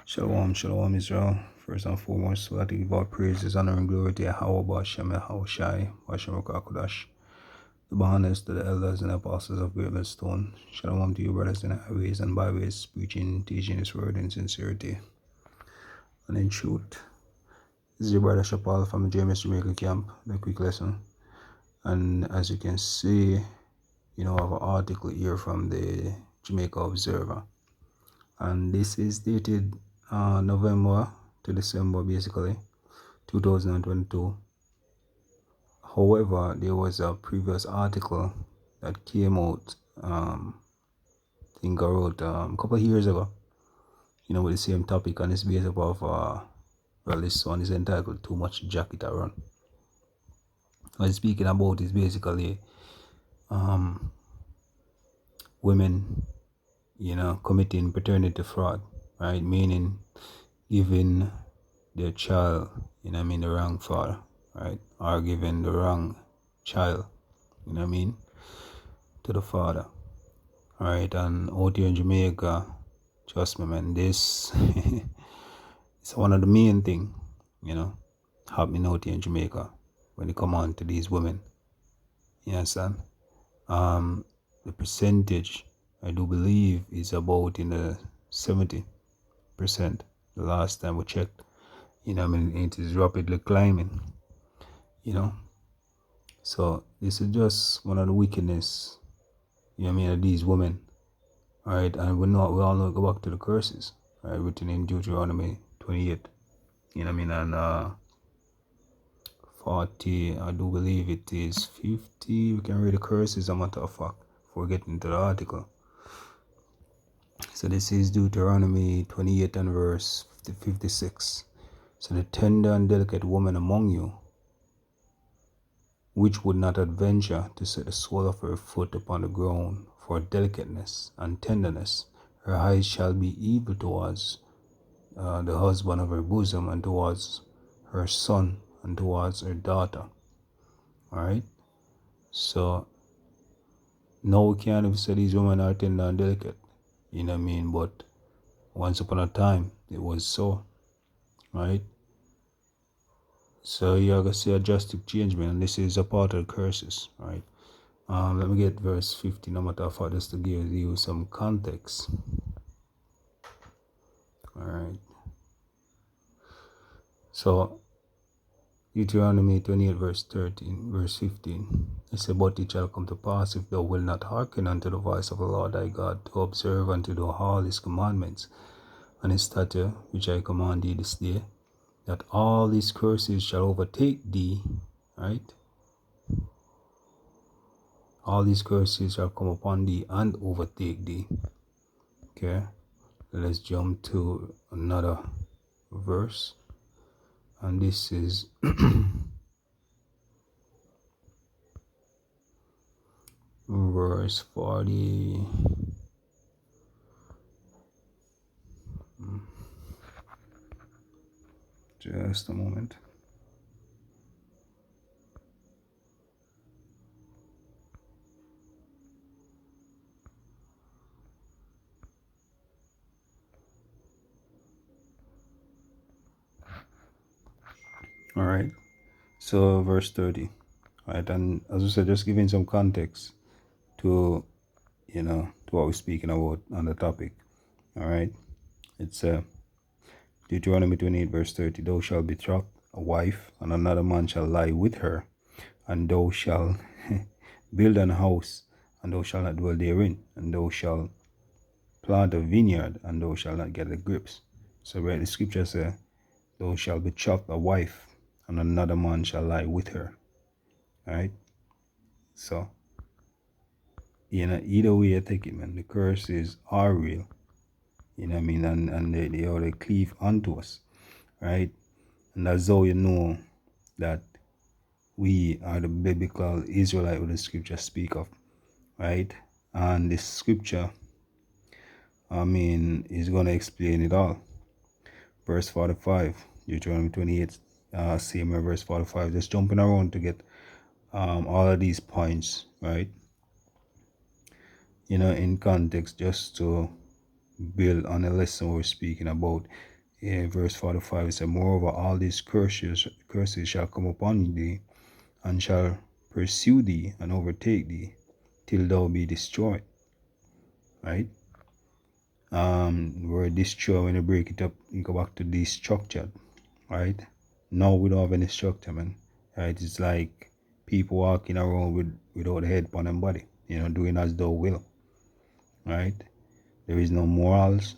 Shalom, shalom, Israel. First and foremost, we have to give all praises, honor, and glory to Yahweh, Bashem, Yahweh Shai, Bashem, Rakakudash. The honors to the elders and apostles of Great Millstone. Shalom to you, brothers in highways and byways, preaching, teaching His word in sincerity and in truth. This is your brother Shapal from the James Jamaica camp, the quick lesson. And as you can see, I have an article here from the Jamaica Observer. And this is dated November to December, basically, 2022. However, there was a previous article that came out, I think I wrote a couple of years ago, with the same topic, and it's based off well, this one is entitled Too Much Jacket Around. What it's speaking about is basically women, committing paternity fraud, right? Meaning giving their child, the wrong father, right? Or giving the wrong child, to the father. Alright, and out here in Jamaica, trust me, man, this is one of the main thing, happening out here in Jamaica when it come on to these women. You understand? The percentage, I do believe, is about in the 70%. The last time we checked, it is rapidly climbing, So this is just one of the wickedness, of these women. Alright, and we all know, go back to the curses, right, written in Deuteronomy 28, and 40, I do believe it is 50, we can read the curses, a matter of fact, before getting into the article. So this is Deuteronomy 28 and verse 56. So the tender and delicate woman among you, which would not adventure to set the sole of her foot upon the ground for delicateness and tenderness, her eyes shall be evil towards the husband of her bosom, and towards her son, and towards her daughter. Alright? So, now we can't even say these women are tender and delicate. But once upon a time, it was so. Right? So, you're going to see a drastic change, man. And this is a part of the curses. Right? Let me get verse 50, no matter how just to give you some context. Alright. So, Deuteronomy 28 verse 13, verse 15. It said, but it shall come to pass, if thou wilt not hearken unto the voice of the Lord thy God, to observe and to do all his commandments and his statute, which I command thee this day, that all these curses shall overtake thee, right? All these curses shall come upon thee and overtake thee. Okay, let's jump to another verse. And this is verse 40. Just a moment. All right. So verse 30. All right, and as I said, just giving some context to to what we're speaking about on the topic. All right. It's Deuteronomy 28 verse 30. Thou shalt betroth a wife, and another man shall lie with her, and thou shalt build an house, and thou shalt not dwell therein, and thou shalt plant a vineyard, and thou shalt not get the grapes. So where the scripture says, thou shalt betroth a wife, and another man shall lie with her. Alright? So, either way you take it, man, the curses are real. And they cleave onto us. Right? And that's how you know that we are the biblical Israelite with the scripture speak of. Right? And this scripture, is going to explain it all. Verse 45, Deuteronomy 28, same verse 45, just jumping around to get all of these points, right? In context, just to build on a lesson we're speaking about. verse 45, it says, moreover, all these curses shall come upon thee, and shall pursue thee and overtake thee, till thou be destroyed. Right? Word destroy, when you break it up, you go back to destructured. Right? Now we don't have any structure, man. Right? It's like people walking around without a head upon them body, doing as thou will. Right? There is no morals.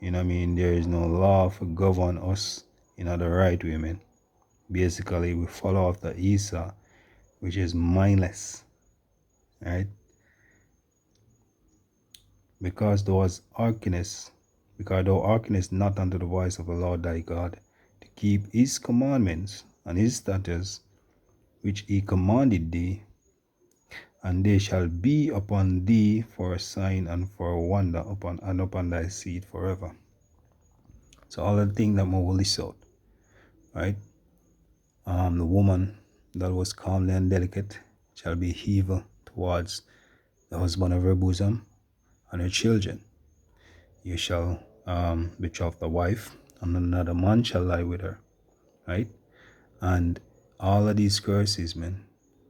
There is no law to govern us in the right way, man. Basically, we follow after Esau, which is mindless. Right? Because thou hearkenest not unto the voice of the Lord thy God, to keep his commandments and his statutes, which he commanded thee, and they shall be upon thee for a sign and for a wonder upon thy seed forever. So all the things that will list out, right? The woman that was comely and delicate shall be evil towards the husband of her bosom and her children. You shall betroth the wife, and another man shall lie with her, right? And all of these curses, man,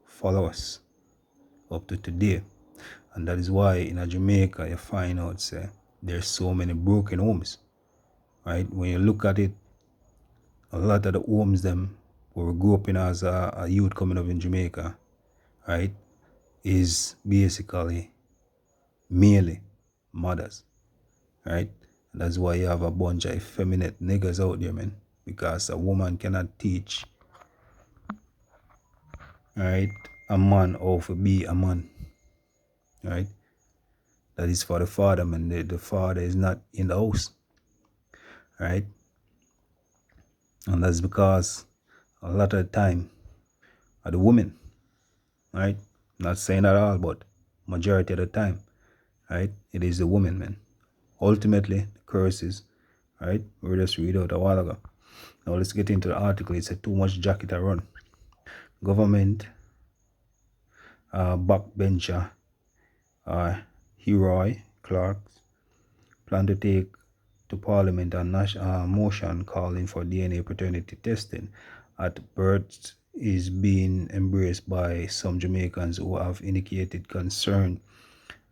follow us up to today. And that is why in Jamaica you find out, say, there's so many broken homes, right? When you look at it, a lot of the homes them where we grew up in as a youth coming up in Jamaica, right, is basically merely mothers, right? And that's why you have a bunch of effeminate niggas out there, man, because a woman cannot teach, right, a man how to be a man, right? That is for the father, man. The father is not in the house, right? And that's because a lot of the time are the women, right? Not saying that all, but majority of the time, right? It is the woman, man. Ultimately, the curses, right? We just read out a while ago. Now let's get into the article. It said too much jacket to run. Government backbencher Heroy Clark plan to take to Parliament a motion calling for DNA paternity testing at birth is being embraced by some Jamaicans who have indicated concern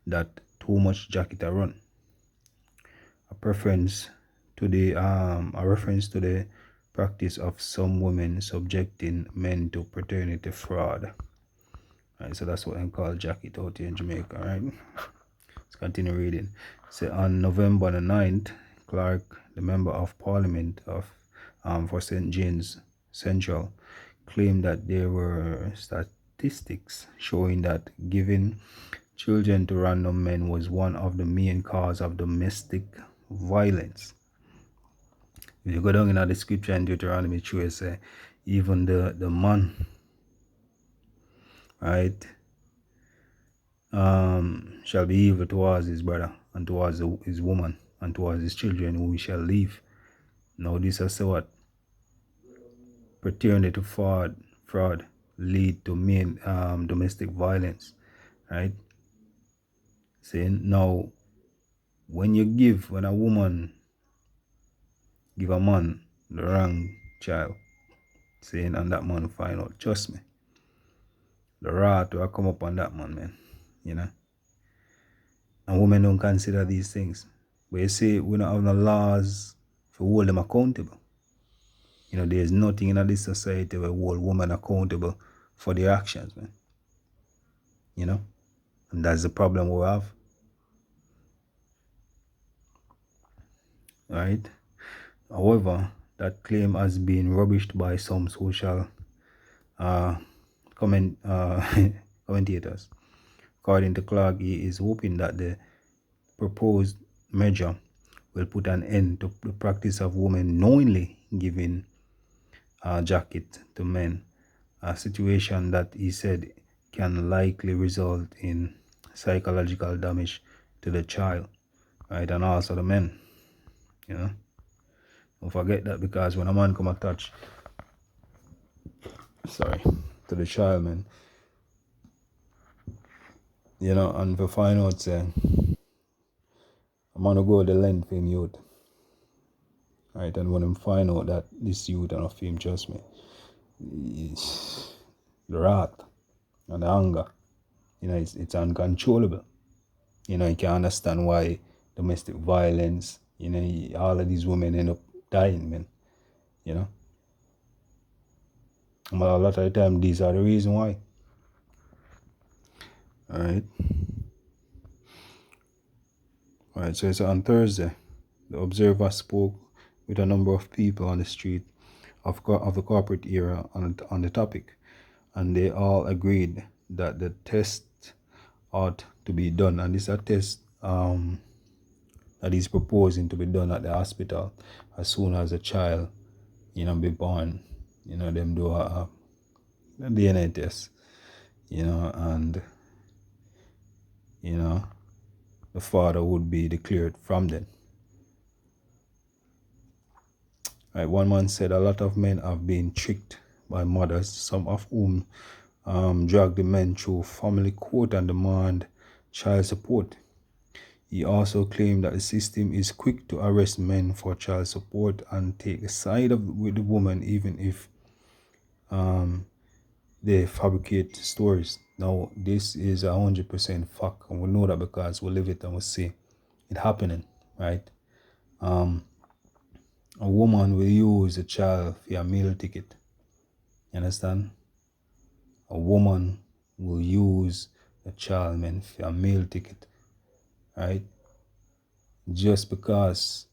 that too much jacket a run. A reference to the practice of some women subjecting men to paternity fraud. Right, so that's what I'm called jacket out here in Jamaica, right? Let's continue reading. So on November the 9th, Clark, the member of parliament for St. James Central, claimed that there were statistics showing that giving children to random men was one of the main causes of domestic violence. If you go down in the scripture in Deuteronomy 2, it says, even the man, right, shall be evil towards his brother and towards his woman and towards his children whom he shall leave. Now this is what paternity fraud lead to main domestic violence, right? Saying now when a woman give a man the wrong child, saying and that man find out, trust me, the wrath will come up on that man, And women don't consider these things. But you see, we don't have no laws to hold them accountable. There's nothing in this society where hold women accountable for their actions, man. And that's the problem we have. Right? However, that claim has been rubbished by some social commentators. According to Clark, he is hoping that the proposed measure will put an end to the practice of women knowingly giving jacket to men, a situation that he said can likely result in psychological damage to the child, right, and also the men. Don't forget that, because when a man come attach, to the child, man, and we find out, say, I'm gonna go the length for him youth. right? And when them find out that this youth and of him, trust me, it's the wrath and the anger, it's uncontrollable. You can't understand why domestic violence, all of these women end up dying, man. You know, but a lot of the time, these are the reason why. All right. All right. So it's on Thursday. The Observer spoke with a number of people on the street of the corporate era on the topic, and they all agreed that the test ought to be done, and this is a test that he's proposing to be done at the hospital as soon as a child, be born. Them do a DNA test, and the father would be declared from then. Right, one man said a lot of men have been tricked by mothers, some of whom drag the men through family court and demand child support. He also claimed that the system is quick to arrest men for child support and take the side with the woman, even if they fabricate stories. Now, this is 100% fact, and we know that because we live it and we see it happening, right? A woman will use a child for a meal ticket. You understand? A woman will use a child, man, for a meal ticket, right? Just because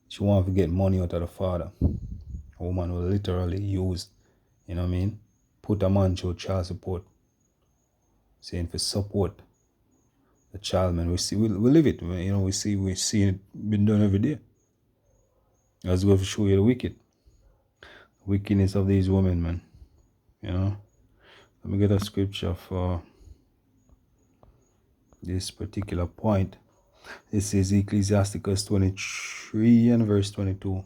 she wants to get money out of the father. A woman will literally use, put a man through child support, saying for support the child, man. We live it, we see it being done every day. Let's go to show you the wickedness of these women, man. Let me get a scripture for this particular point. This is Ecclesiasticus 23 and verse 22. It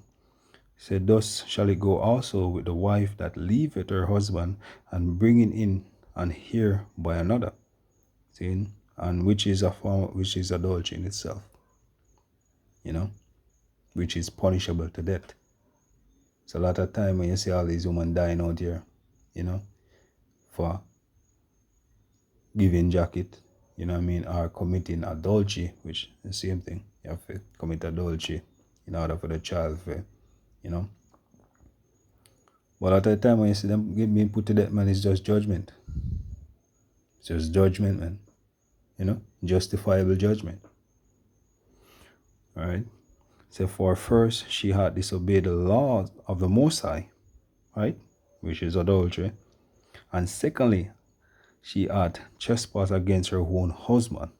said, "Thus shall it go also with the wife that leaveth her husband and bringing in an heir by another." See? And which is adultery in itself. Which is punishable to death. So a lot of time when you see all these women dying out here, for giving jacket, or committing adultery, which is the same thing. You have to commit adultery in order for the child to, But at the time when you see them being put to death, man, it's just judgment. It's just judgment, man. Justifiable judgment. Alright? So for first, she had disobeyed the laws of the Most High, right? Which is adultery. And secondly, she had trespassed against her own husband.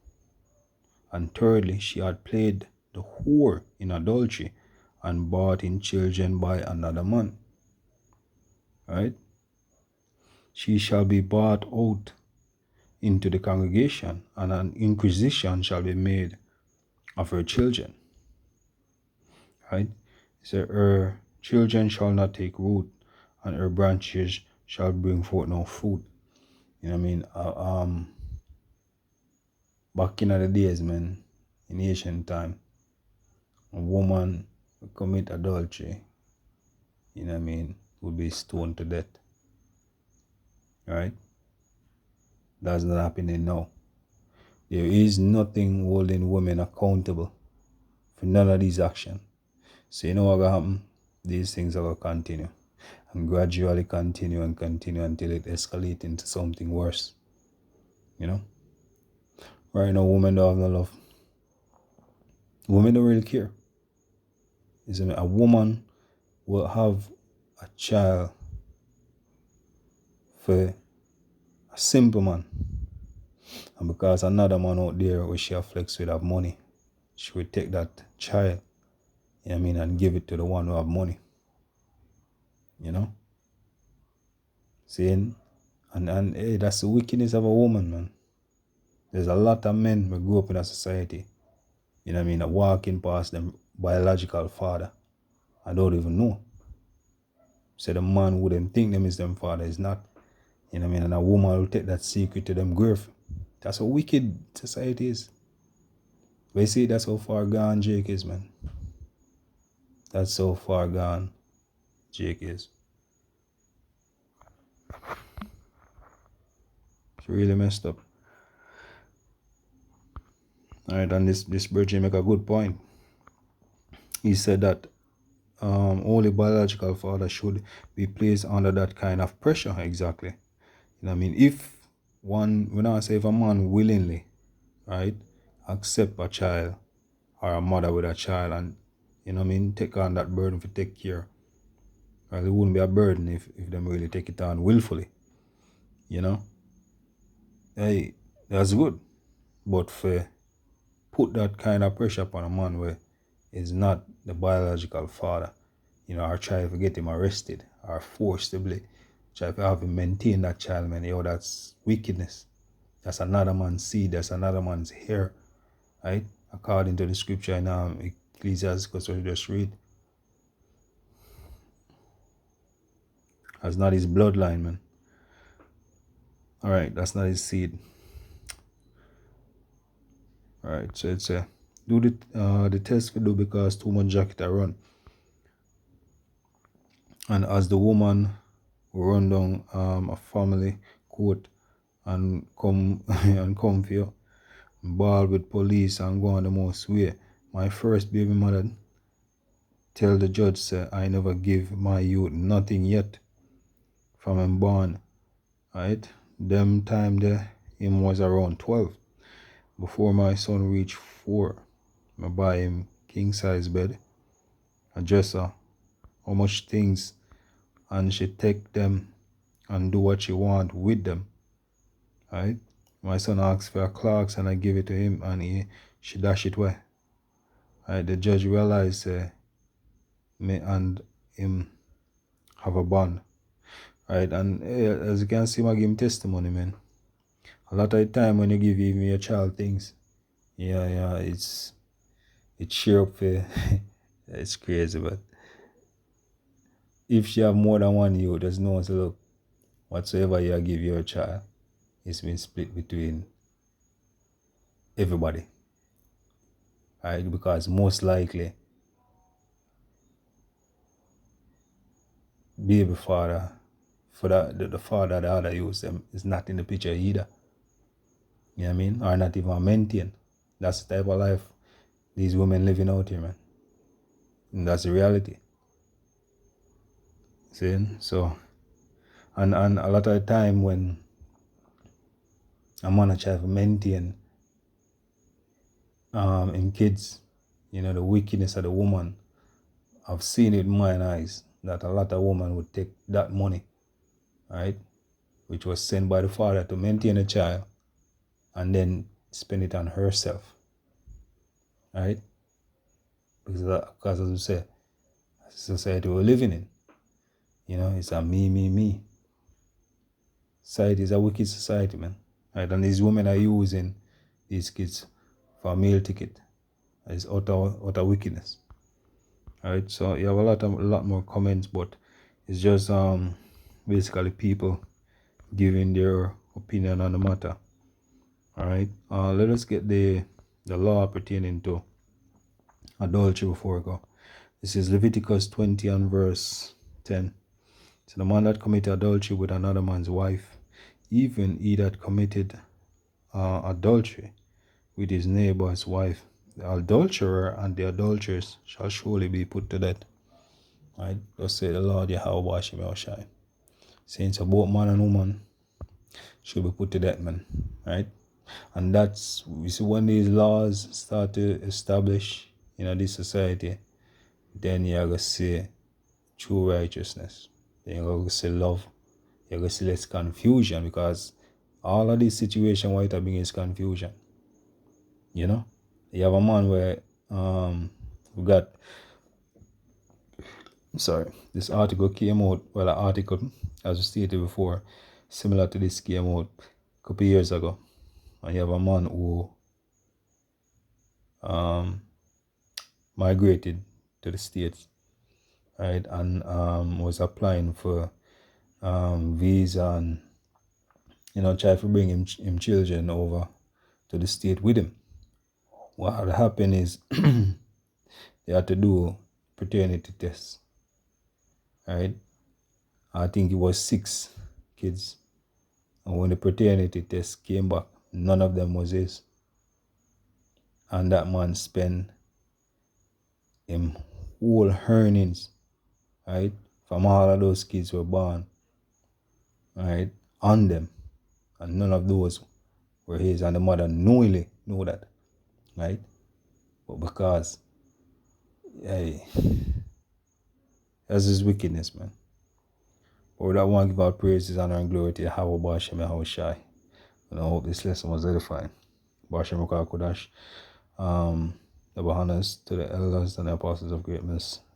And thirdly, she had played the whore in adultery and brought in children by another man. Right? She shall be brought out into the congregation, and an inquisition shall be made of her children. Right? So her children shall not take root, and her branches shall bring forth no fruit. Back in the days, man, in ancient time, a woman would commit adultery, would be stoned to death. Right? That's not happening now. There is nothing holding women accountable for none of these actions. So you know what will happen? These things are going to continue. And gradually continue until it escalates into something worse. Right now, women don't have no love. Women don't really care. A woman will have a child for a simple man. And because another man out there where she flex with have money, she will take that child, and give it to the one who have money. Saying, and hey, that's the wickedness of a woman, man. There's a lot of men who grew up in a society, that walking past them biological father. I don't even know. So the man wouldn't think them is them father is not. And a woman will take that secret to them grave. That's how wicked society is. But you see, that's how far gone Jake is, man. That's so far gone, Jake is. It's really messed up. Alright, and this Bridget make a good point. He said that only biological father should be placed under that kind of pressure. Exactly. You know what I mean? If one, when I say if a man willingly, right, accept a child or a mother with a child and, you know what I mean, take on that burden to take care, right, it wouldn't be a burden if them really take it on willfully, you know? Hey, that's good. But for put that kind of pressure upon a man where is not the biological father, you know, or try to get him arrested or forcibly try to have him maintain that child, man, yo, that's wickedness. That's another man's seed, that's another man's hair, right? According to the scripture in Ecclesiastes, we just read. That's not his bloodline, man. Alright, that's not his seed. Alright, so it's do the test we do because too much jacket I run. And as the woman run down a family court and come and come for you, ball with police and go on the most way. My first baby mother tell the judge say I never give my youth nothing yet from him born. Right? Them time there him was around 12. Before my son reached 4, I buy him king size bed, a dresser, how much things, and she take them and do what she want with them. Right? My son asked for a Clarks and I give it to him and she dash it away. Right? The judge realized me and him have a bond. Right? And as you can see, I give him testimony, man. A lot of the time when you give even your child things, it's cheer up for it's crazy, but if she have more than one you, there's no one to look. Whatsoever you give your child, it's been split between everybody. Right? Because most likely baby father for the father the other use them is not in the picture either. You know what I mean? Or not even maintain. That's the type of life these women living out here, man. And that's the reality. See? So and a lot of the time when a man try to maintain in kids, you know, the wickedness of the woman, I've seen it in my eyes that a lot of women would take that money, right, which was sent by the father to maintain a child, and then spend it on herself, right? Because as we say, society we're living in, you know, it's a me. Society is a wicked society, man. Right? And these women are using these kids for a meal ticket. It's utter wickedness. Alright, so you have a lot more comments, but it's just basically people giving their opinion on the matter. Alright, let us get the law pertaining to adultery before we go. This is Leviticus 20 and verse 10. So the man that committed adultery with another man's wife, even he that committed adultery with his neighbor's wife, the adulterer and the adulteress shall surely be put to death. Right? Thus say the Lord Yahweh Shem Shai. Saying so both man and woman should be put to death, man. Right? And that's, we see when these laws start to establish in this society, then you're going to see true righteousness. Then you're going to see love. You're going to see less confusion, because all of these situations, what it brings is confusion. You know? You have a man where we got, this article came out, well, an article, as we stated before, similar to this came out a couple years ago. And you have a man who migrated to the States, right, and was applying for visa and, you know, try to bring him children over to the state with him. What had happened is they had to do paternity test, right? I think it was 6 kids. And when the paternity test came back, none of them was his. And that man spent him whole earnings, right? From all of those kids were born, right? On them. And none of those were his. And the mother knowingly knew that, right? But because, hey, that's his wickedness, man. But with that one, give our praises, honor, and glory to Yahweh Bashem Yahweh Shai. And I hope this lesson was edifying. Bashem Rukah Kodash. Double honors to the elders and the apostles of Great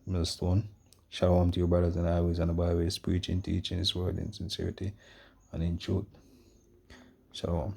Millstone. Shalom to your brothers and highways and the byways, preaching, teaching his word in sincerity and in truth. Shalom.